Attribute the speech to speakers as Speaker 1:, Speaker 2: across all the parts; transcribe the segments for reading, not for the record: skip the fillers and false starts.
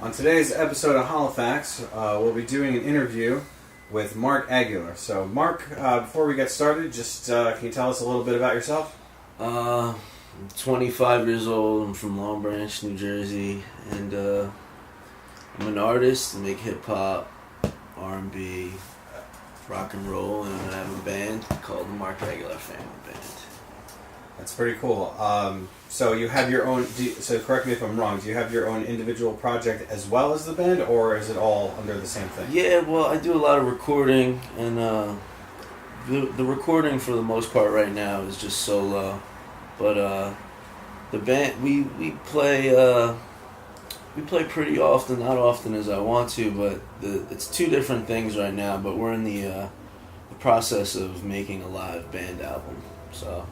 Speaker 1: On today's episode of Halifax, we'll be doing an interview with Mark Aguilar. So, Mark, before we get started, just can you tell us a little bit about yourself?
Speaker 2: I'm 25 years old. I'm from Long Branch, New Jersey, and I'm an artist. I make hip hop, R&B, rock and roll, and I have a band called the Mark Aguilar Family Band.
Speaker 1: That's pretty cool. So you have your own. So correct me if I'm wrong. Do you have your own individual project as well as the band, or is it all under the same thing?
Speaker 2: Yeah, well, I do a lot of recording, and the recording for the most part right now is just solo. But the band we play pretty often, not often as I want to, but it's two different things right now. But we're in the process of making a live band album, so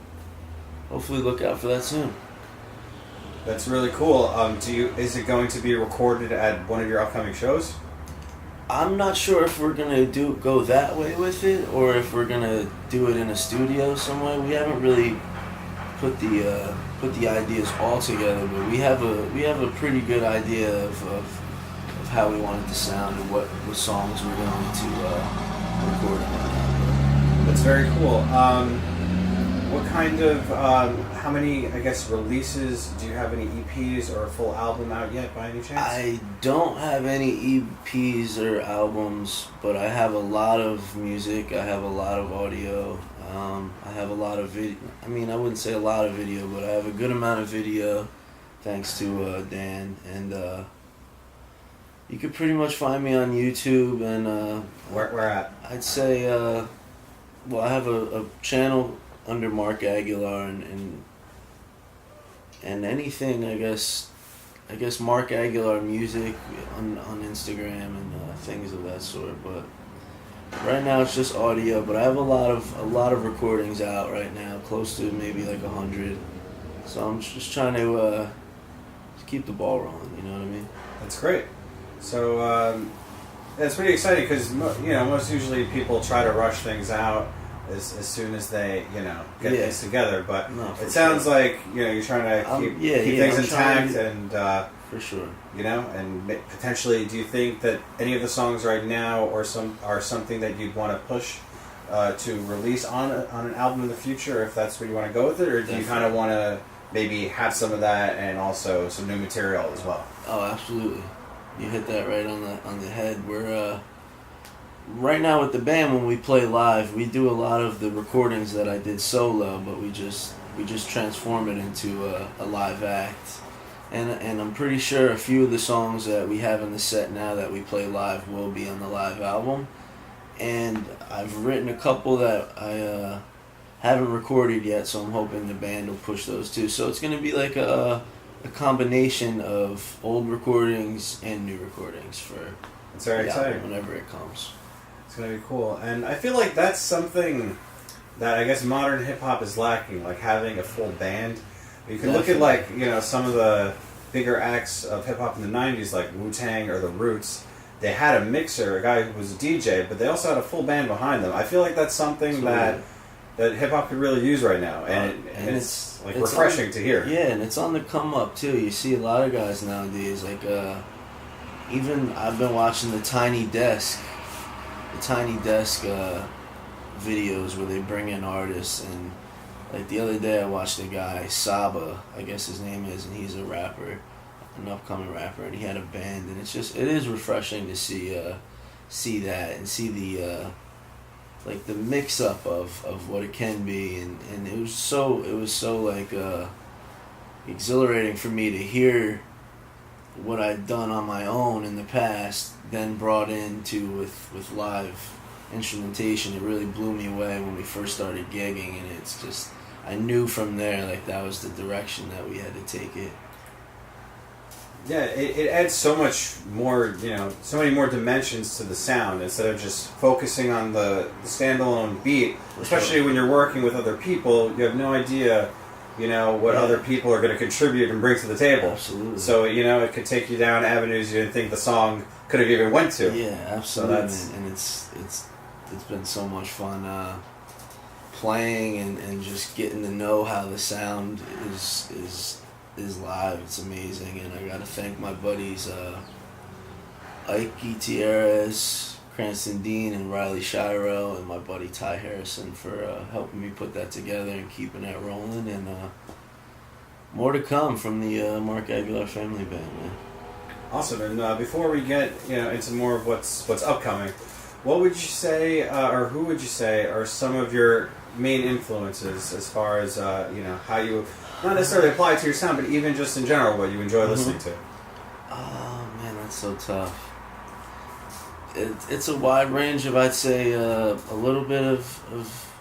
Speaker 2: hopefully look out for that soon.
Speaker 1: That's really cool. Is it going to be recorded at one of your upcoming shows?
Speaker 2: I'm not sure if we're gonna go that way with it, or if we're gonna do it in a studio somewhere. We haven't really put the ideas all together, but we have a pretty good idea of how we want it to sound and what songs we're going to record on that.
Speaker 1: That's very cool. What kind of, how many, I guess, releases, do you have any EPs or a full album out yet by any chance?
Speaker 2: I don't have any EPs or albums, but I have a lot of music, I have a lot of audio, I have a lot of video. I mean, I wouldn't say a lot of video, but I have a good amount of video, thanks to Dan, and you could pretty much find me on YouTube, and
Speaker 1: Where at?
Speaker 2: I'd say, well, I have a channel under Mark Aguilar, and anything, I guess Mark Aguilar Music on Instagram and things of that sort. But right now it's just audio, but I have a lot of recordings out right now, close to maybe like 100. So I'm just trying to keep the ball rolling, you know what I mean?
Speaker 1: That's great. So that's pretty exciting because most usually people try to rush things out as soon as they get things together, but it sounds like you're trying to keep things intact and
Speaker 2: for sure.
Speaker 1: And potentially, do you think that any of the songs right now are something that you'd want to push to release on an album in the future, if that's where you want to go with it, or do you kind of want to maybe have some of that and also some new material as well?
Speaker 2: Oh, absolutely. You hit that right on the head. We're right now with the band, when we play live, we do a lot of the recordings that I did solo, but we just transform it into a live act. And I'm pretty sure a few of the songs that we have in the set now that we play live will be on the live album. And I've written a couple that I haven't recorded yet, so I'm hoping the band will push those too. So it's going to be like a combination of old recordings and new recordings for
Speaker 1: it's very exciting
Speaker 2: whenever it comes.
Speaker 1: It's going to be cool. And I feel like that's something that I guess modern hip-hop is lacking, like having a full band. You can look at some of the bigger acts of hip-hop in the 90s, like Wu-Tang or The Roots. They had a mixer, a guy who was a DJ, but they also had a full band behind them. I feel like that's something that hip-hop could really use right now, and it's refreshing to hear.
Speaker 2: Yeah, and it's on the come up too. You see a lot of guys nowadays, like even I've been watching the Tiny Desk videos where they bring in artists, and like the other day I watched a guy, Saba, I guess his name is, and he's a rapper, an upcoming rapper, and he had a band, and it is refreshing to see that and see the the mix up of what it can be, and it was so like exhilarating for me to hear what I'd done on my own in the past, then brought into with live instrumentation. It really blew me away when we first started gigging, and it's just, I knew from there that was the direction that we had to take it.
Speaker 1: Yeah, it adds so much more, so many more dimensions to the sound instead of just focusing on the standalone beat. Especially when you're working with other people, you have no idea what other people are going to contribute and bring to the table.
Speaker 2: Absolutely.
Speaker 1: So, it could take you down avenues you didn't think the song could have even went to.
Speaker 2: Yeah, absolutely. So and it's been so much fun playing and just getting to know how the sound is live. It's amazing, and I got to thank my buddies Ike Gutierrez, Cranston Dean, and Riley Shiro, and my buddy Ty Harrison for helping me put that together and keeping that rolling. And more to come from the Mark Aguilar family band, man.
Speaker 1: Awesome. And before we get into more of what's upcoming, what would you say, or who would you say, are some of your main influences as far as how you not necessarily apply it to your sound, but even just in general what you enjoy listening to?
Speaker 2: Oh man, that's so tough. It's a wide range of, I'd say, a little bit of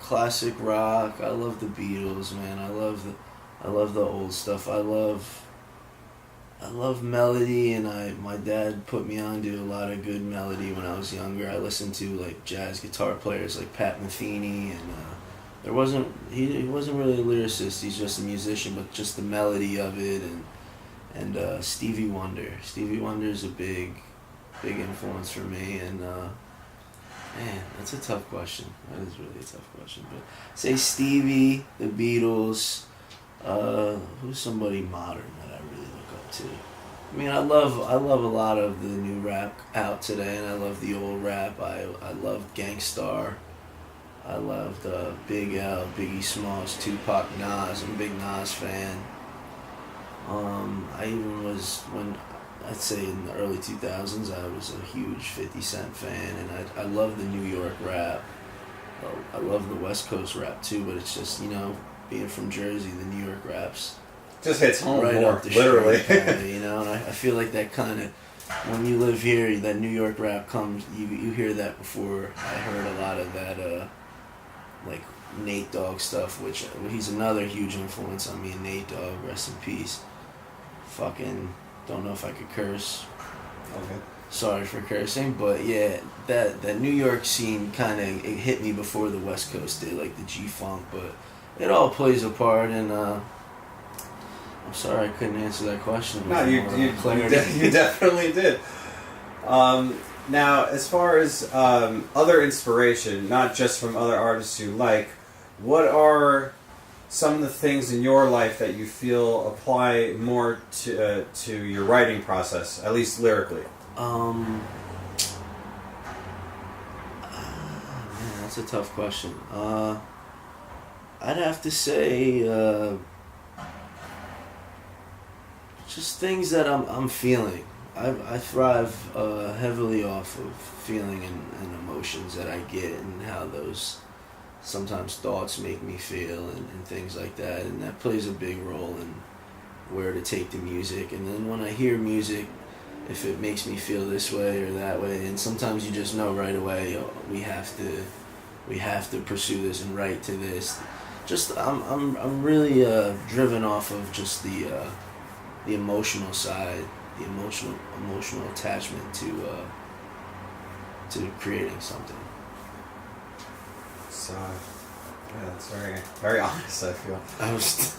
Speaker 2: classic rock. I love the Beatles, man. I love the old stuff. I love melody, and my dad put me on to a lot of good melody when I was younger. I listened to like jazz guitar players like Pat Metheny, and he wasn't really a lyricist. He's just a musician, but just the melody of it, and Stevie Wonder. Stevie Wonder is a big influence for me, and man, that's a tough question. That is really a tough question, but say Stevie, the Beatles. Who's somebody modern that I really look up to? I mean, I love a lot of the new rap out today, and I love the old rap. I love Gangstar. I loved Big L, Biggie Smalls, Tupac, Nas. I'm a big Nas fan. I even was, when I'd say in the early 2000s, I was a huge 50 Cent fan, and I love the New York rap. I love the West Coast rap too, but it's just, being from Jersey, the New York raps
Speaker 1: Just hits home
Speaker 2: right
Speaker 1: more,
Speaker 2: up the
Speaker 1: literally.
Speaker 2: street, and I feel like that kind of, when you live here, that New York rap comes, you hear that before. I heard a lot of that, like Nate Dogg stuff, which he's another huge influence on me. Nate Dogg, rest in peace. Fucking don't know if I could curse.
Speaker 1: Okay.
Speaker 2: Sorry for cursing, but yeah, that New York scene kind of it hit me before the West Coast did, like the G-Funk, but it all plays a part, and I'm sorry I couldn't answer that question.
Speaker 1: No, you definitely did. Now, as far as other inspiration, not just from other artists you like, what are some of the things in your life that you feel apply more to your writing process, at least lyrically?
Speaker 2: Man, that's a tough question. I'd have to say just things that I'm feeling. I thrive heavily off of feeling and emotions that I get, and how those sometimes thoughts make me feel, and things like that, and that plays a big role in where to take the music. And then when I hear music, if it makes me feel this way or that way, and sometimes you just know right away, we have to pursue this and write to this. Just I'm really driven off of just the emotional side, the emotional attachment to creating something.
Speaker 1: So, yeah, that's very, very honest, I feel.
Speaker 2: I was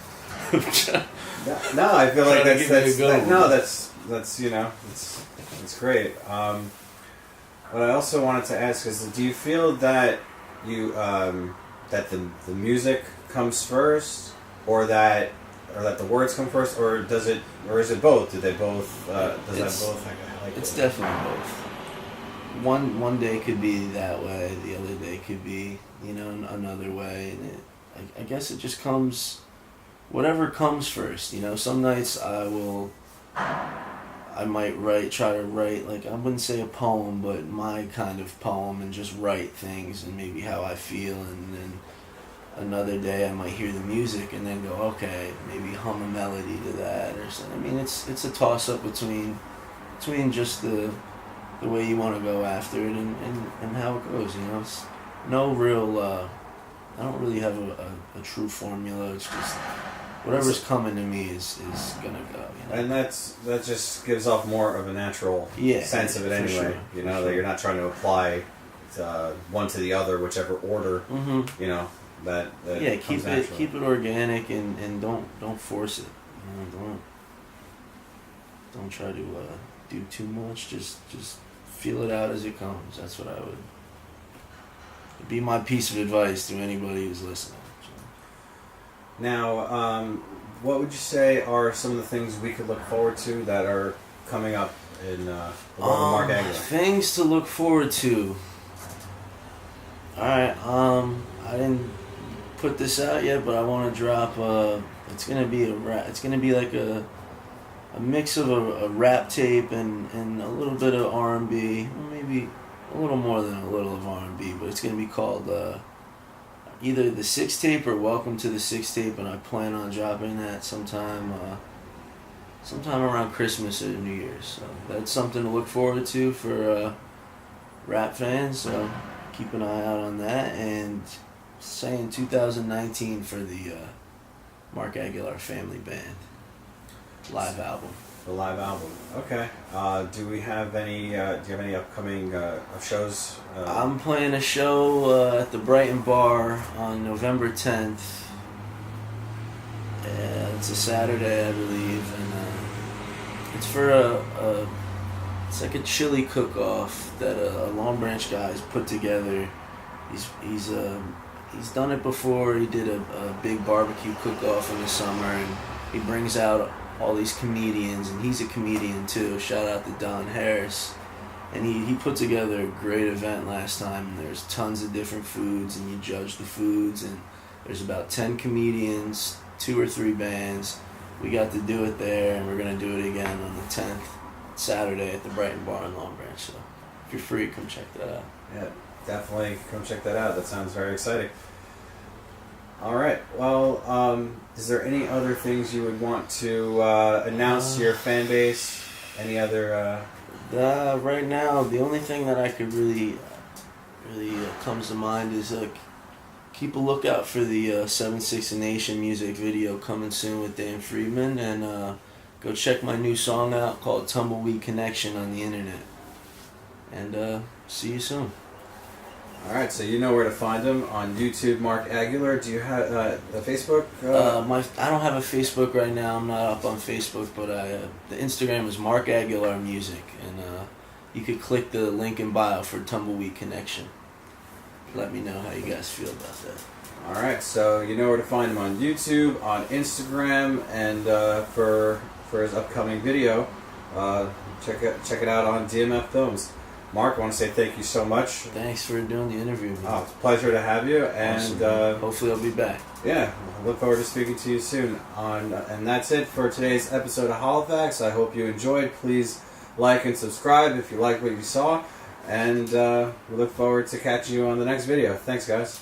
Speaker 1: No, I feel like
Speaker 2: that's
Speaker 1: that's great. What I also wanted to ask is, do you feel that you that the music comes first, or that the words come first, or is it both? Do they both? Does that both?
Speaker 2: It's definitely both. One day could be that way, the other day could be another way, and I guess it just comes, whatever comes first. Some nights I might try to write, like, I wouldn't say a poem, but my kind of poem, and just write things and maybe how I feel, and then another day I might hear the music and then go, okay, maybe hum a melody to that or something. I mean, it's a toss up between just the way you want to go after it, and how it goes. It's no real. I don't really have a true formula. It's just whatever's coming to me is gonna go.
Speaker 1: And that just gives off more of a natural sense of it anyway.
Speaker 2: Sure,
Speaker 1: that you're not trying to apply one to the other, whichever order.
Speaker 2: Mm-hmm.
Speaker 1: That
Speaker 2: keep it organic, and don't force it. Don't try to do too much. Just feel it out as it comes. That's what I would. It'd be my piece of advice to anybody who's listening. So.
Speaker 1: Now, what would you say are some of the things we could look forward to that are coming up in the world of Mark Aguilar?
Speaker 2: Things to look forward to. Alright, I didn't put this out yet, but I want to drop, it's gonna be it's gonna be like a mix of a rap tape and a little bit of R&B, maybe a little more than a little of R&B, but it's gonna be called, either the Six Tape or Welcome to the Six Tape, and I plan on dropping that sometime around Christmas or New Year's. So that's something to look forward to for rap fans. So keep an eye out on that. And saying 2019 for the Mark Aguilar Family Band live album.
Speaker 1: The live album. Okay. Do you have any upcoming shows?
Speaker 2: I'm playing a show at the Brighton Bar on November 10th. It's a Saturday, I believe, and it's for it's like a chili cook-off that a Long Branch guy's put together. He's done it before. He did a big barbecue cook-off in the summer, and he brings out all these comedians, and he's a comedian too. Shout out to Don Harris. And he put together a great event last time, and there's tons of different foods, and you judge the foods, and there's about 10 comedians, 2 or 3 bands. We got to do it there, and we're going to do it again on the 10th, Saturday at the Brighton Bar in Long Branch. So if you're free, come check that out.
Speaker 1: Yeah, definitely come check that out. That sounds very exciting. All right. Well, is there any other things you would want to announce to your fan base? Any other?
Speaker 2: Right now, the only thing that I could really comes to mind is keep a lookout for the 7 Nation music video coming soon with Dan Friedman, and go check my new song out called Tumbleweed Connection on the internet. And see you soon.
Speaker 1: All right, so you know where to find him on YouTube, Mark Aguilar. Do you have a Facebook?
Speaker 2: I don't have a Facebook right now. I'm not up on Facebook, but the Instagram is Mark Aguilar Music, and you could click the link in bio for Tumbleweed Connection. Let me know how you guys feel about that.
Speaker 1: All right, so you know where to find him on YouTube, on Instagram, and for his upcoming video, check it out on DMF Films. Mark, I want to say thank you so much.
Speaker 2: Thanks for doing the interview, man.
Speaker 1: Oh, it's a pleasure to have you, and
Speaker 2: awesome, hopefully I'll be back.
Speaker 1: Yeah, I look forward to speaking to you soon. And that's it for today's episode of Halifax. I hope you enjoyed. Please like and subscribe if you like what you saw, and we look forward to catching you on the next video. Thanks, guys.